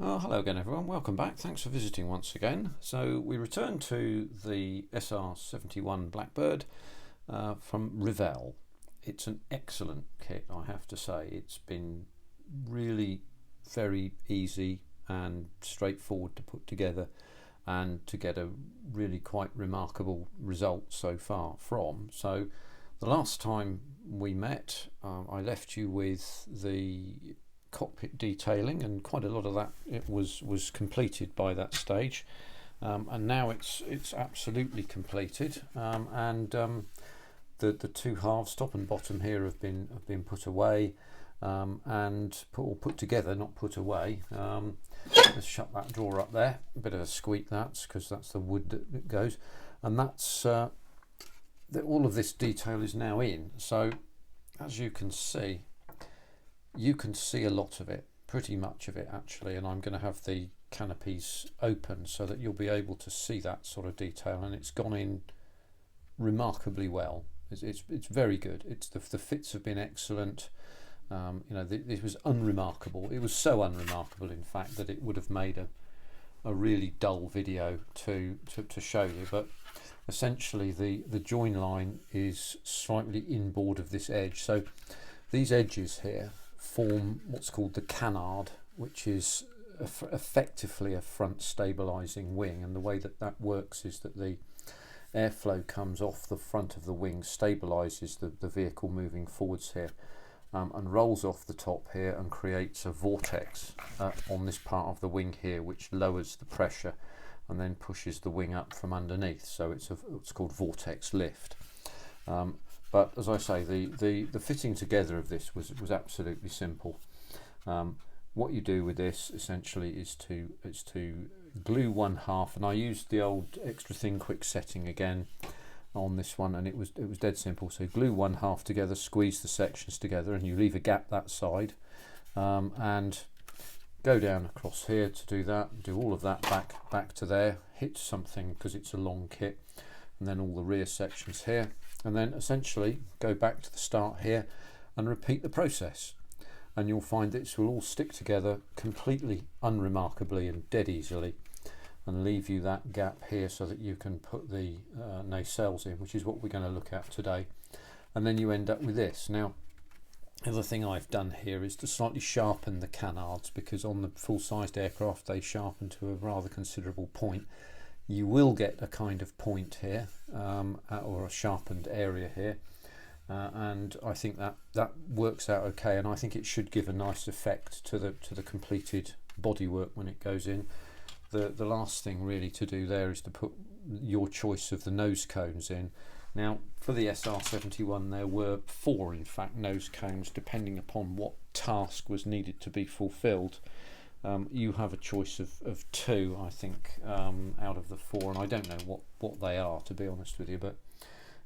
Oh, hello again everyone, welcome back, thanks for visiting once again. So we return to the SR71 Blackbird from Revell. It's an excellent kit, I have to say. It's been really very easy and straightforward to put together and to get a really quite remarkable result so far from. So the last time we met I left you with the cockpit detailing, and quite a lot of that it was completed by that stage, and now it's absolutely completed, and the two halves, top and bottom here, have been put away, and put together, not put away. Let's shut that drawer up there. A bit of a squeak, that's because that's the wood that goes, and that's all of this detail is now in. So as you can see a lot of it, pretty much of it actually, and I'm going to have the canopies open so that you'll be able to see that sort of detail, and it's gone in remarkably well. It's very good. It's the fits have been excellent. It was unremarkable. It was so unremarkable, in fact, that it would have made a really dull video to show you. But essentially the join line is slightly inboard of this edge, so these edges here form what's called the canard, which is effectively a front stabilising wing, and the way that works is that the airflow comes off the front of the wing, stabilises the vehicle moving forwards here, and rolls off the top here and creates a vortex on this part of the wing here, which lowers the pressure and then pushes the wing up from underneath. So it's called vortex lift. But as I say, the fitting together of this was absolutely simple. What you do with this essentially is to glue one half, and I used the old extra thin quick setting again on this one, and it was dead simple. So glue one half together, squeeze the sections together, and you leave a gap that side, and go down across here to do that. Do all of that back to there. Hit something because it's a long kit, and then all the rear sections here, and then essentially go back to the start here and repeat the process, and you'll find this will all stick together completely unremarkably and dead easily, and leave you that gap here so that you can put the nacelles in, which is what we're going to look at today. And then you end up with this. Now, the other thing I've done here is to slightly sharpen the canards, because on the full-sized aircraft they sharpen to a rather considerable point. You will get a kind of point here, or a sharpened area here, and I think that works out okay, and I think it should give a nice effect to the completed bodywork when it goes in. The last thing really to do there is to put your choice of the nose cones in. Now for the SR71 there were 4 in fact nose cones, depending upon what task was needed to be fulfilled. You have a choice of 2, I think, out of the 4, and I don't know what they are, to be honest with you, but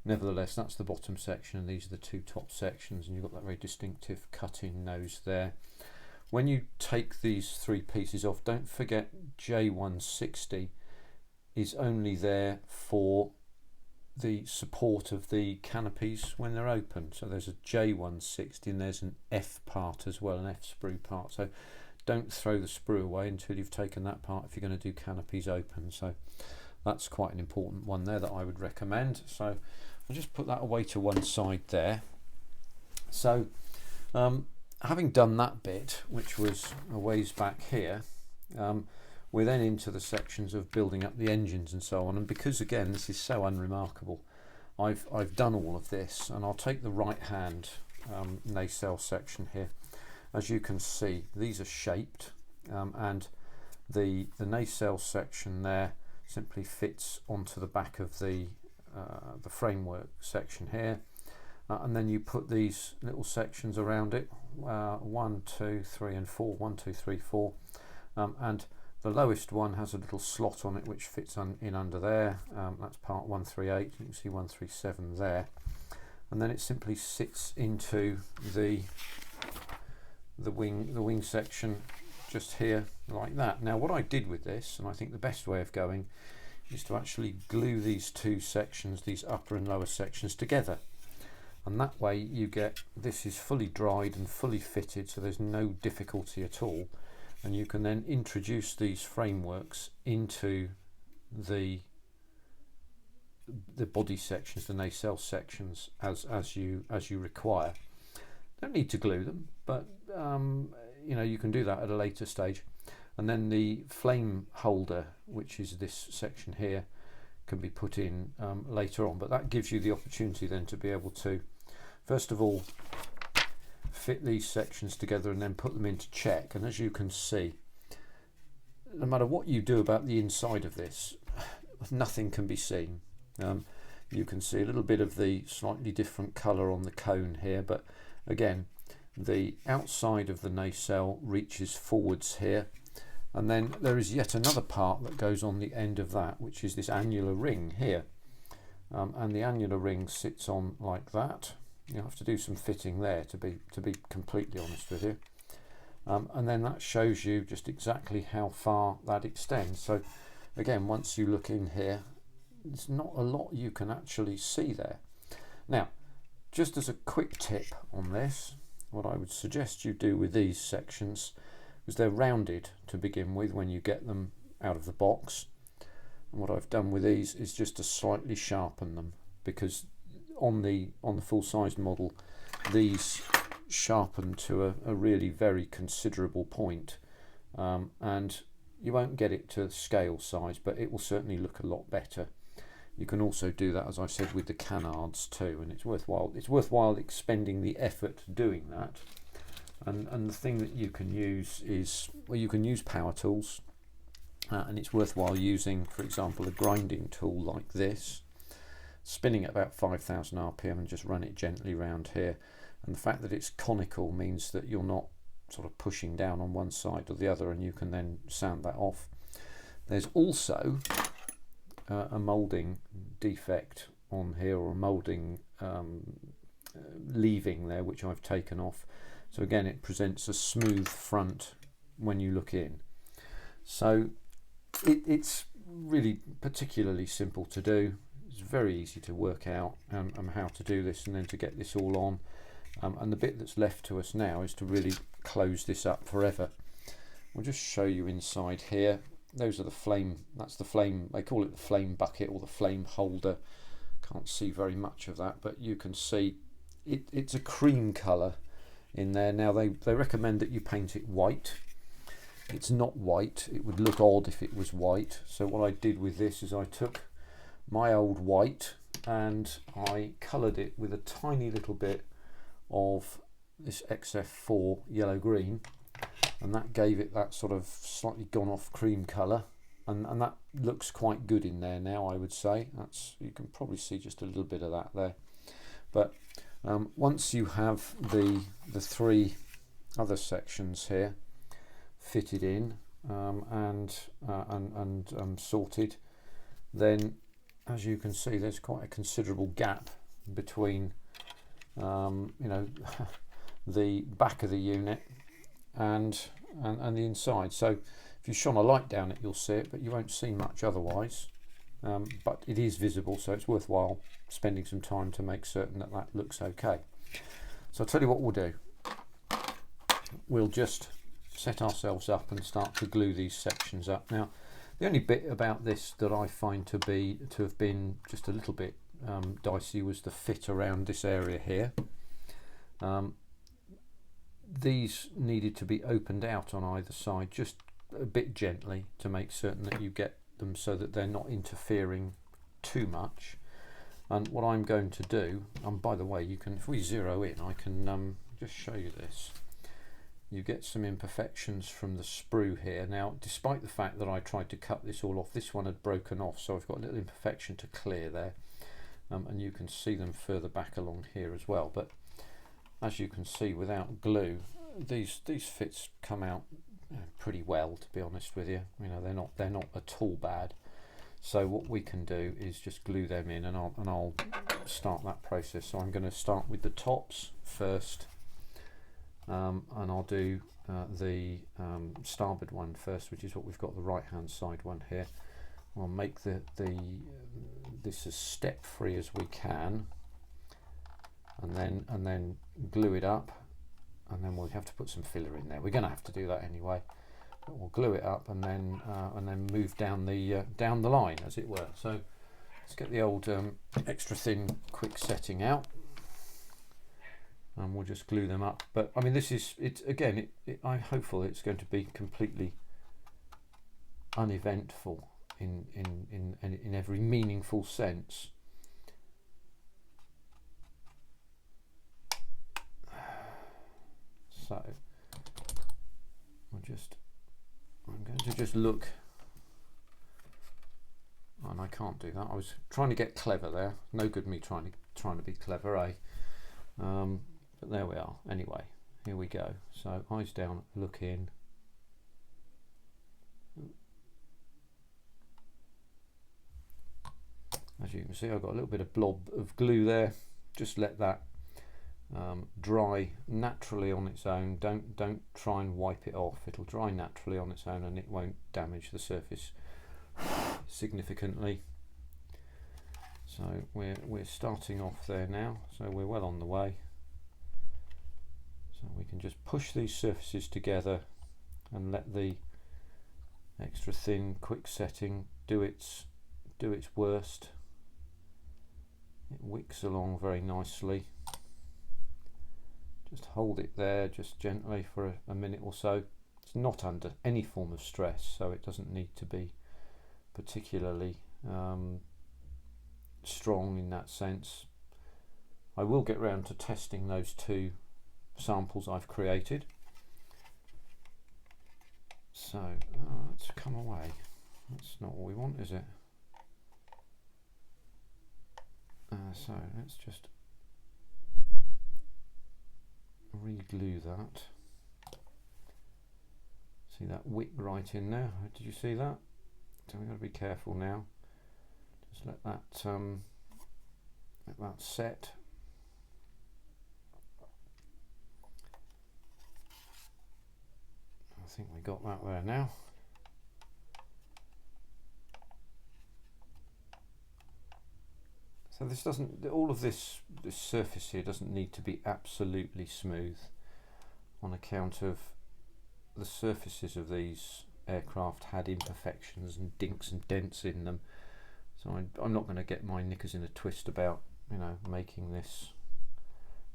nevertheless that's the bottom section and these are the 2 top sections, and you've got that very distinctive cut-in nose there. When you take these 3 pieces off, don't forget J160 is only there for the support of the canopies when they're open. So there's a J160 and there's an F part as well, an F sprue part. So don't throw the sprue away until you've taken that part if you're going to do canopies open. So that's quite an important one there that I would recommend. So I'll just put that away to one side there. So having done that bit, which was a ways back here, we're then into the sections of building up the engines and so on. And because again this is so unremarkable, I've done all of this, and I'll take the right hand nacelle section here. As you can see, these are shaped, and the nacelle section there simply fits onto the back of the framework section here, and then you put these little sections around it, 1, 2, 3 and 4, 1, 2, 3, 4, and the lowest one has a little slot on it which fits in under there. That's part 138. You can see 137 there, and then it simply sits into the wing section just here like that. Now what I did with this, and I think the best way of going, is to actually glue these 2 sections, these upper and lower sections, together, and that way you get, this is fully dried and fully fitted, so there's no difficulty at all. and you can then introduce these frameworks into the body sections, the nacelle sections, as you require. Don't need to glue them, but you know, you can do that at a later stage. And then the flame holder, which is this section here, can be put in later on, but that gives you the opportunity then to be able to first of all fit these sections together and then put them into check. And as you can see, no matter what you do about the inside of this, nothing can be seen. You can see a little bit of the slightly different colour on the cone here, but again, the outside of the nacelle reaches forwards here, and then there is yet another part that goes on the end of that, which is this annular ring here, and the annular ring sits on like that. You have to do some fitting there to be completely honest with you, and then that shows you just exactly how far that extends. So again, once you look in here, there's not a lot you can actually see there. Now, just as a quick tip on this, what I would suggest you do with these sections is they're rounded to begin with when you get them out of the box. And what I've done with these is just to slightly sharpen them, because on the full-size model, these sharpen to a really very considerable point, and you won't get it to scale size, but it will certainly look a lot better. You can also do that, as I said, with the canards too, and it's worthwhile expending the effort doing that. And the thing that you can use is, well, you can use power tools, and it's worthwhile using, for example, a grinding tool like this, spinning at about 5,000 RPM and just run it gently around here. And the fact that it's conical means that you're not sort of pushing down on one side or the other, and you can then sand that off. There's also a moulding defect on here, or a moulding leaving there, which I've taken off. So again, it presents a smooth front when you look in. So it's really particularly simple to do. It's very easy to work out how to do this and then to get this all on. And the bit that's left to us now is to really close this up forever. We'll just show you inside here. Those are the flame, that's the flame, they call it the flame bucket or the flame holder. Can't see very much of that, but you can see it's a cream colour in there. Now they recommend that you paint it white. It's not white, it would look odd if it was white. So what I did with this is I took my old white and I coloured it with a tiny little bit of this XF4 yellow green, and that gave it that sort of slightly gone off cream colour, and that looks quite good in there now, I would say. You can probably see just a little bit of that there. But once you have the three other sections here fitted in and sorted, then as you can see, there's quite a considerable gap between you know, the back of the unit and the inside. So if you shone a light down it, you'll see it, but you won't see much otherwise. But it is visible, so it's worthwhile spending some time to make certain that that looks okay. So I'll tell you what we'll do. We'll just set ourselves up and start to glue these sections up. Now, the only bit about this that I find to have been just a little bit dicey was the fit around this area here. These needed to be opened out on either side just a bit gently to make certain that you get them so that they're not interfering too much. And what I'm going to do, by the way, you can, if we zero in, I can just show you this. You get some imperfections from the sprue here. Now, despite the fact that I tried to cut this all off, this one had broken off, so I've got a little imperfection to clear there. And you can see them further back along here as well. But as you can see, without glue, these fits come out pretty well, to be honest with you. You know, they're not at all bad. So what we can do is just glue them in, and I'll start that process. So I'm going to start with the tops first, and I'll do the starboard one first, which is what we've got, the right hand side one here. I'll make this as step free as we can, and then glue it up, and then we'll have to put some filler in there. We're going to have to do that anyway. or glue it up, and then move down the line, as it were. So let's get the old extra thin quick setting out, and we'll just glue them up. But I mean, this is again. I'm hopeful it's going to be completely uneventful in every meaningful sense. So I'm going to just look, and I can't do that. I was trying to get clever there. No good me trying to be clever, eh? But there we are. Anyway, here we go. So eyes down, look in. As you can see, I've got a little bit of blob of glue there. Just let that dry naturally on its own. Don't try and wipe it off. It'll dry naturally on its own, and it won't damage the surface significantly. So we're starting off there now. So we're well on the way. So we can just push these surfaces together and let the extra thin quick setting do its worst. It wicks along very nicely. Just hold it there, just gently for a minute or so. It's not under any form of stress, so it doesn't need to be particularly strong in that sense. I will get round to testing those two samples I've created. So let's come away. That's not what we want, is it? So let's just re-glue that. See that wick right in there? Did you see that? So we've got to be careful now. Just let that set. I think we got that there now. So this doesn't, all of this surface here doesn't need to be absolutely smooth, on account of the surfaces of these aircraft had imperfections and dinks and dents in them. So I'm not going to get my knickers in a twist about, you know, making this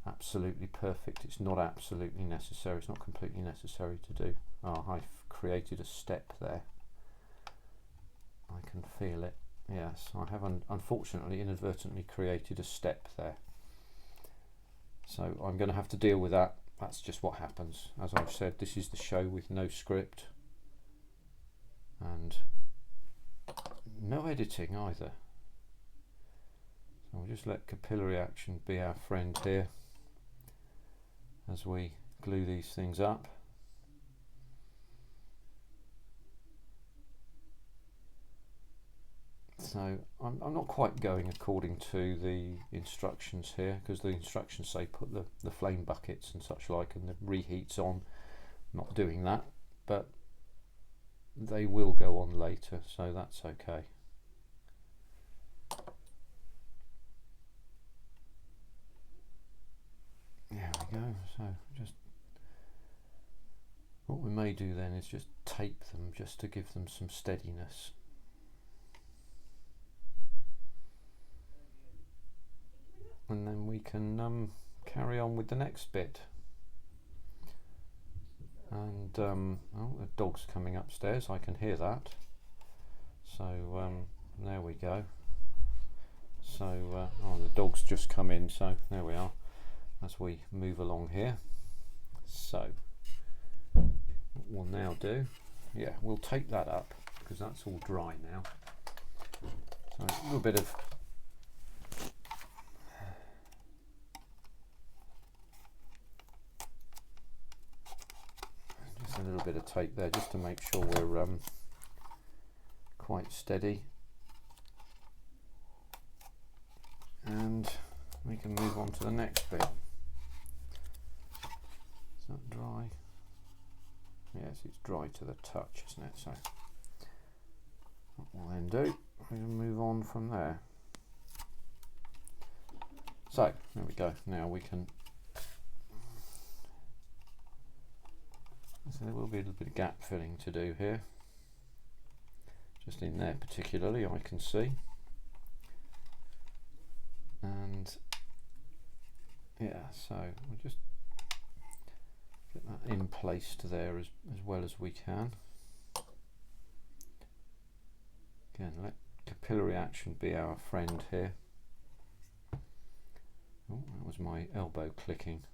absolutely perfect. It's not absolutely necessary. It's not completely necessary to do. Oh, I've created a step there. I can feel it. Yes, I have unfortunately inadvertently created a step there. So I'm going to have to deal with that. That's just what happens. As I've said, this is the show with no script and no editing either. So we'll just let capillary action be our friend here as we glue these things up. So I'm not quite going according to the instructions here, because the instructions say put the flame buckets and such like and the reheats on. I'm not doing that, but they will go on later, so that's okay. There we go. So just what we may do then is just tape them just to give them some steadiness. And then we can carry on with the next bit. And oh, the dog's coming upstairs, I can hear that. So there we go. So oh, the dog's just come in, so there we are, as we move along here. So what we'll now do, yeah, we'll take that up because that's all dry now. So a little bit of a little bit of tape there just to make sure we're quite steady, and we can move on to the next bit. Is that dry? Yes, it's dry to the touch, isn't it? So what we'll then do, we'll move on from there. So there we go. Now we can So there will be a little bit of gap filling to do here, just in there particularly I can see, and yeah, so we'll just get that in place to there as well as we can. Again, let capillary action be our friend here. Oh, that was my elbow clicking.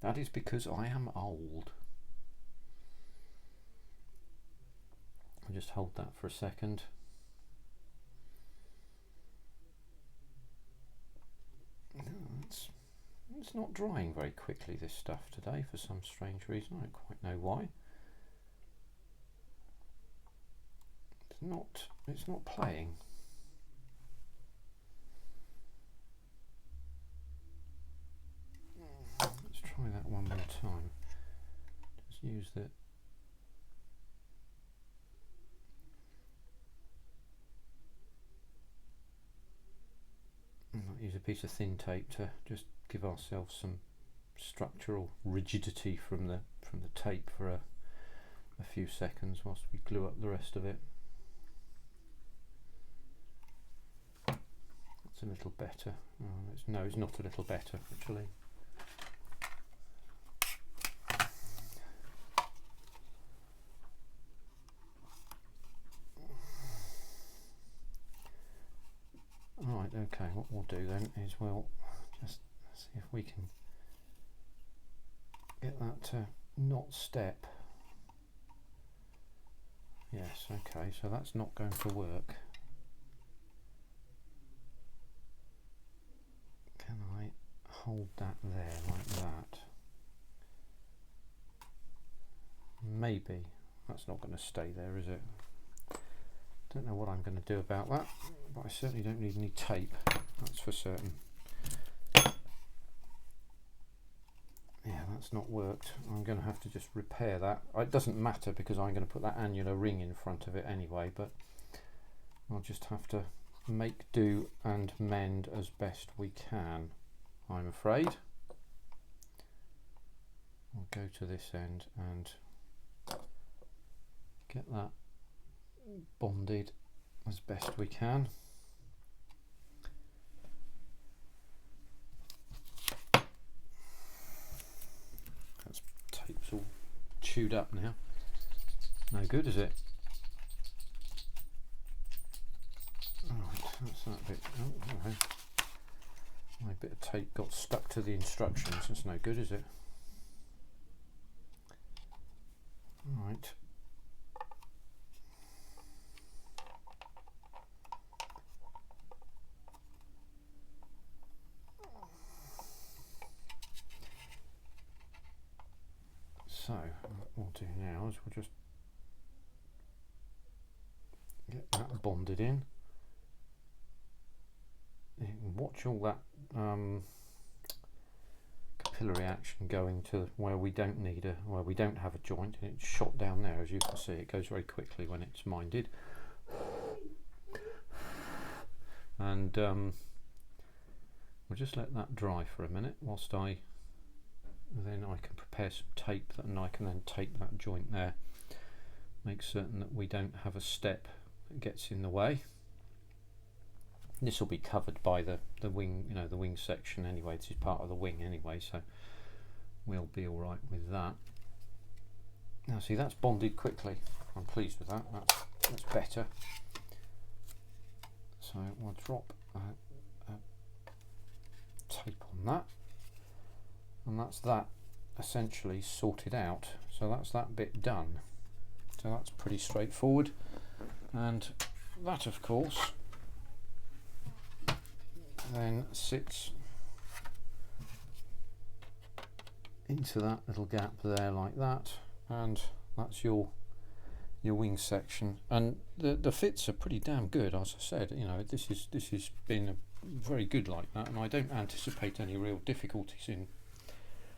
That is because I am old. I'll just hold that for a second. It's not drying very quickly, this stuff today, for some strange reason. I don't quite know why. It's not playing. Let's try that one more time. Just use the use a piece of thin tape to just give ourselves some structural rigidity from the tape for a few seconds whilst we glue up the rest of it. That's a little better. Oh, no, it's not a little better actually. Right, okay, what we'll do then is we'll just see if we can get that to not step. Yes, okay, so that's not going to work. Can I hold that there like that? Maybe. That's not going to stay there, is it? Don't know what I'm going to do about that, but I certainly don't need any tape, that's for certain. Yeah, that's not worked. I'm going to have to just repair that. It doesn't matter because I'm going to put that annular ring in front of it anyway, but I'll just have to make do and mend as best we can, I'm afraid. I'll go to this end and get that bonded as best we can. That tape's all chewed up now. No good, is it? Alright, that's that bit. Oh, no. My bit of tape got stuck to the instructions. That's no good, is it? Alright. So what we'll do now is we'll just get that bonded in. You can watch all that capillary action going to where we don't have a joint, and it's shot down there. As you can see, it goes very quickly when it's minded. And we'll just let that dry for a minute whilst then I can prepare some tape, and I can then tape that joint there, make certain that we don't have a step that gets in the way. This will be covered by the wing, the wing section anyway. This is part of the wing anyway, so we'll be all right with that. Now see, that's bonded quickly. I'm pleased with that. That's better. So we'll drop a tape on that. And that's that essentially sorted out. So that's that bit done. So that's pretty straightforward. And that, of course, then sits into that little gap there like that, and that's your wing section. And the fits are pretty damn good, as I said. This has been very good like that, and I don't anticipate any real difficulties in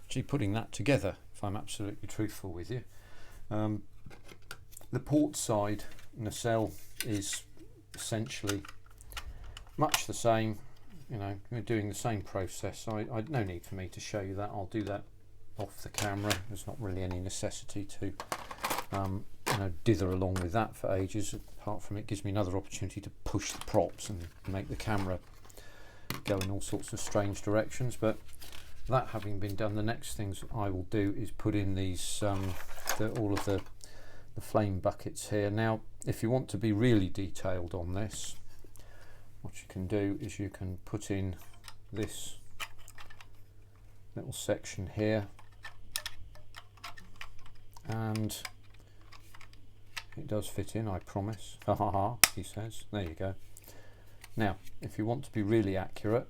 actually putting that together, if I'm absolutely truthful with you. The port side nacelle is essentially much the same. We're doing the same process. So no need for me to show you that. I'll do that off the camera. There's not really any necessity to dither along with that for ages, apart from it gives me another opportunity to push the props and make the camera go in all sorts of strange directions. But that having been done, the next things I will do is put in these all of the flame buckets here. Now if you want to be really detailed on this, what you can do is you can put in this little section here, and it does fit in, I promise. Ha ha ha, he says. There you go. Now if you want to be really accurate,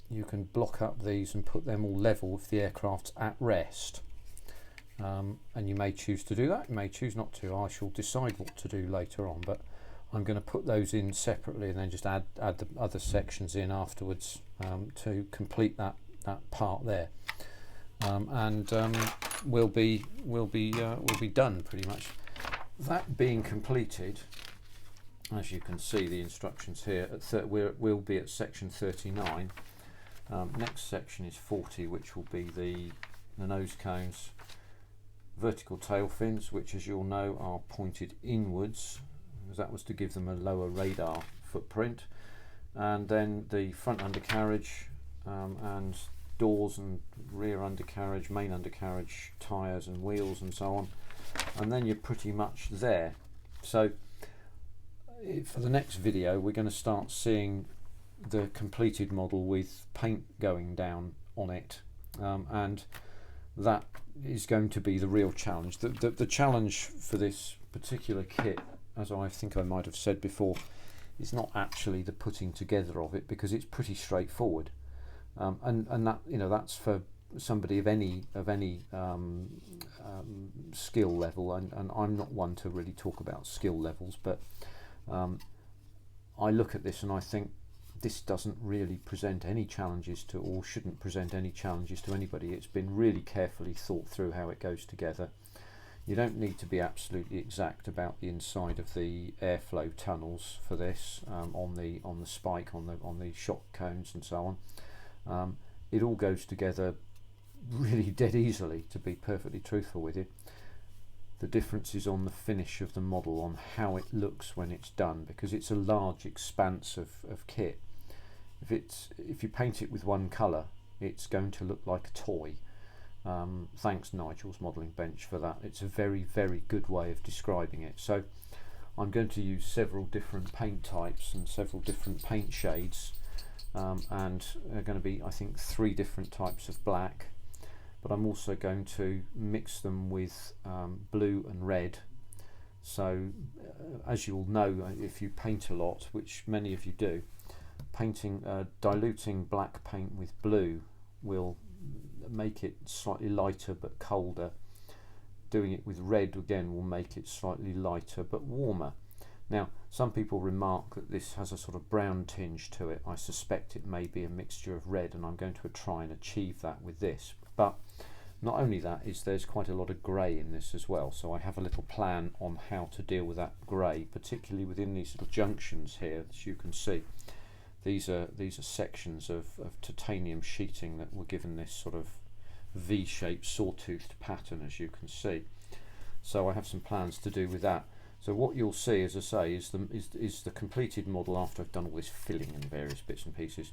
you can block up these and put them all level if the aircraft's at rest, and you may choose to do that, you may choose not to. I shall decide what to do later on, but I'm going to put those in separately and then just add the other sections in afterwards to complete that part there, and we'll be done pretty much. That being completed, as you can see the instructions here, we'll be at section 39. Next section is 40, which will be the nose cones, vertical tail fins, which as you'll know are pointed inwards, because that was to give them a lower radar footprint, and then the front undercarriage and doors and rear undercarriage, main undercarriage, tyres and wheels and so on, and then you're pretty much there. So for the next video we're going to start seeing the completed model with paint going down on it, and that is going to be the real challenge. The challenge for this particular kit, as I think I might have said before, is not actually the putting together of it, because it's pretty straightforward, and that, you know, that's for somebody of any skill level, and I'm not one to really talk about skill levels, but I look at this and I think this doesn't really present any challenges to, or shouldn't present any challenges to anybody. It's been really carefully thought through how it goes together. You don't need to be absolutely exact about the inside of the airflow tunnels for this, on the spike, on the shock cones and so on. It all goes together really dead easily, to be perfectly truthful with you. The difference is on the finish of the model, on how it looks when it's done, because it's a large expanse of kit. If you paint it with one colour, it's going to look like a toy. Thanks Nigel's modelling bench for that. It's a very, very good way of describing it. So I'm going to use several different paint types and several different paint shades, and there are going to be, I think, 3 different types of black, but I'm also going to mix them with blue and red. So as you'll know, if you paint a lot, which many of you do, diluting black paint with blue will make it slightly lighter but colder. Doing it with red again will make it slightly lighter but warmer. Now some people remark that this has a sort of brown tinge to it. I suspect it may be a mixture of red, and I'm going to try and achieve that with this. But not only that, is there's quite a lot of grey in this as well, so I have a little plan on how to deal with that grey, particularly within these little junctions here, as you can see. These are sections of titanium sheeting that were given this sort of V-shaped sawtoothed pattern, as you can see. So I have some plans to do with that. So what you'll see, as I say, is the completed model after I've done all this filling and various bits and pieces.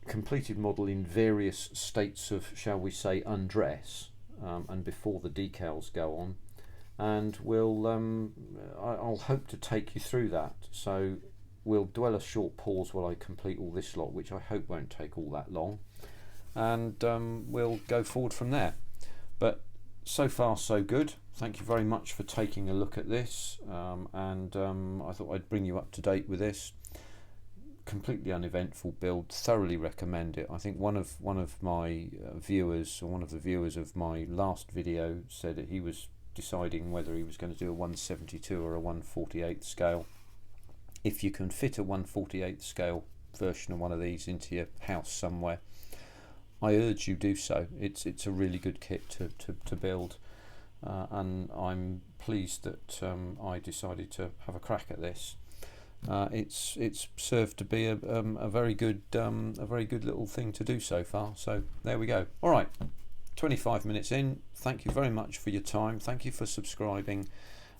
Completed model in various states of, shall we say, undress, and before the decals go on, and I'll hope to take you through that. So we'll dwell a short pause while I complete all this lot, which I hope won't take all that long, and we'll go forward from there. But so far so good. Thank you very much for taking a look at this, and I thought I'd bring you up to date with this. Completely uneventful build, thoroughly recommend it. I think one of my viewers, or one of the viewers of my last video, said that he was deciding whether he was going to do a 1/72 or a 1/48 scale. If you can fit a 1/48 scale version of one of these into your house somewhere, I urge you do so. It's a really good kit to build, and I'm pleased that I decided to have a crack at this. it's served to be a very good little thing to do so far. So there we go. All right, 25 minutes in. Thank you very much for your time. Thank you for subscribing.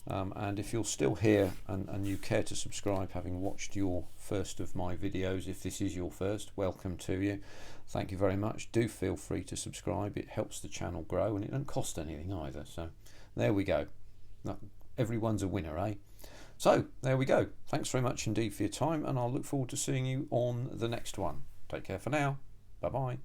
And if you're still here and you care to subscribe, having watched your first of my videos, if this is your first, welcome to you. Thank you very much. Do feel free to subscribe. It helps the channel grow, and it doesn't cost anything either. So there we go. Everyone's a winner, eh? So there we go. Thanks very much indeed for your time, and I'll look forward to seeing you on the next one. Take care for now. Bye bye.